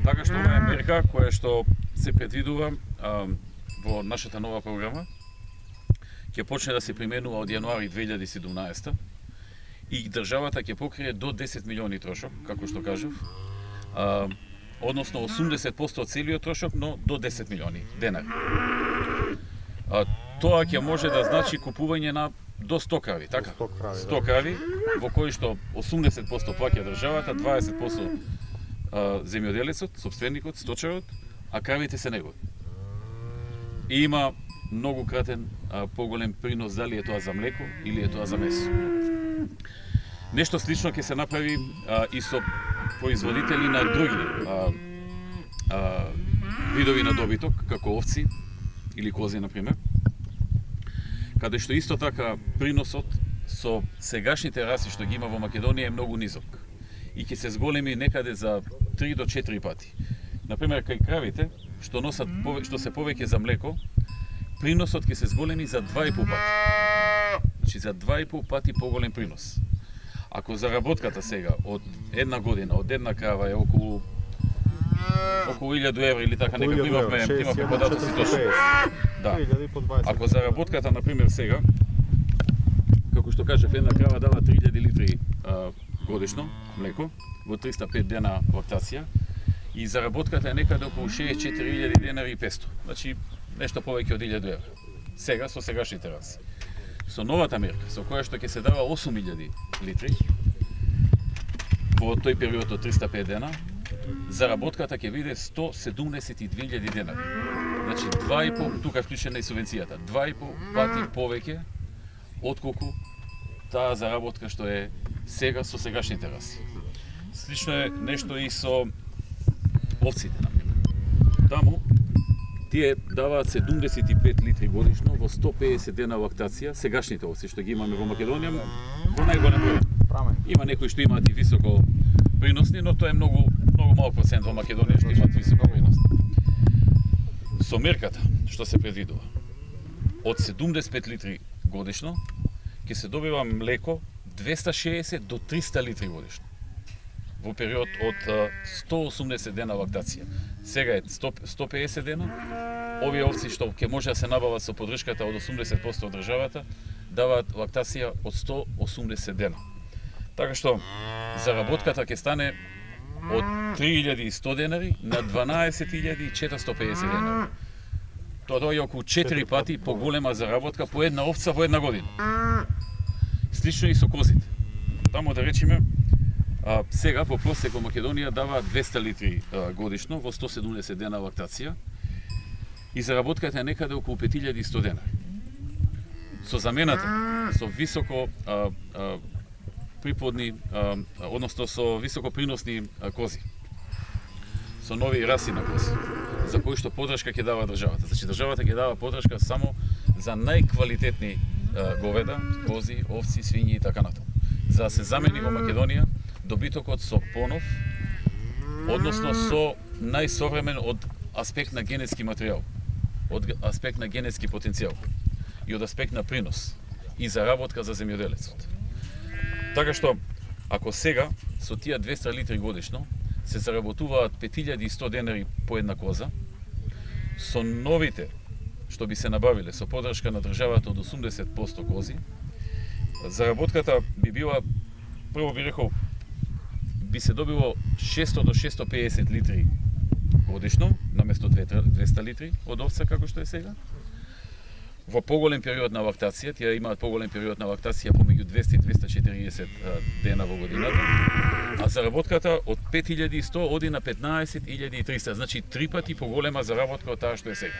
Така што ова е мерка која што се предвидува во нашата нова програма. Ќе почне да се применува од јануари 2017 и државата ќе покрие до 10 милиони трошок, како што кажав. Односно 80% од целиот трошок, но до 10 милиони денари. Тоа ќе може да значи купување на до 100 крави, така? 100 крави, во кои што 80% плаќа државата, 20% земјоделецот, сопственикот, сточарот, а кравите се негови. И има многу кратен поголем принос дали е тоа за млеко или е тоа за месо. Нешто слично ќе се направи и со производители на други видови на добиток, како овци или кози, например, каде што исто така приносот со сегашните раси што ги има во Македонија е многу низок и ќе се зголеми некаде за 3 до 4 пати. Например, кај кравите, што носат што се повеќе за млеко, приносот ќе се зголеми за 2,5 пати. Значи за 2,5 пати поголем принос. Ако заработката сега од една година, од една крава е околу 1000 евра или така некако имавме податоци точно. Да. Ако заработката, например, сега, како што кажав, една крава дава 3000 литри годишно млеко во 305 дена лактација и заработката е некаде околу 64.000 денари и 500. Значи нешто повеќе од 1000 евра. Сега со сегашните раси. Со новата мерка, со која што ќе се дава 8000 литри во тој период од 305 дена, заработката ќе биде 172.000 денари. Значи 2,5, тука е вклучена и субвенцијата, 2,5 пати повеќе отколку таа заработка што е сега со сегашните раси. Слично е нешто и со овците, например. Таму тие даваат 75 литри годишно во 150 дена лактација, сегашните овци што ги имаме во Македонија, во најголем број. Има некои што имаат и високо приносни, но тоа е многу малку процент во Македонија што имаат високо приносни. Со мерката што се предвидува, од 75 литри годишно ќе се добива млеко 260 до 300 литри годишно во период од 180 дена лактација. Сега е 150 дена. Овие овци што ќе може да се набават со поддршката од 80% од државата, даваат лактација од 180 дена. Така што заработката ќе стане од 3100 денари на 12.450 денари. Тоа доаѓа околу 4 пати поголема заработка по една овца во една година. Слично и со козите. Таму да речеме, сега во просек во Македонија дава 200 литри годишно во 170 дена лактација и заработката е некаде околу 5100 денари. Со замената, со високо приплодни, односно со високо приносни кози, со нови раси на кози, за кои што поддршка ќе дава државата. Значи државата ќе дава поддршка само за најквалитетни говеда, кози, овци, свињи и така натаму. За да се замени во Македонија добитокот со понов, односно со најсовремен од аспект на генетски материјал, од аспект на генетски потенцијал и од аспект на принос и заработка за земјоделецот. Така што, ако сега со тие 200 литри годишно се заработуваат 5100 денари по една коза, со новите што би се набавиле со поддршка на државата од 80% кози, заработката би била, прво би рекол, би се добило 600 до 650 литри годишно, наместо 200 литри од овца како што е сега. Во поголем период на лактација, тие имаат поголем период на лактација помеѓу 200 и 240 дена во годината, а заработката од 5100 оди на 15300, значи 3 пати поголема заработка од таа што е сега.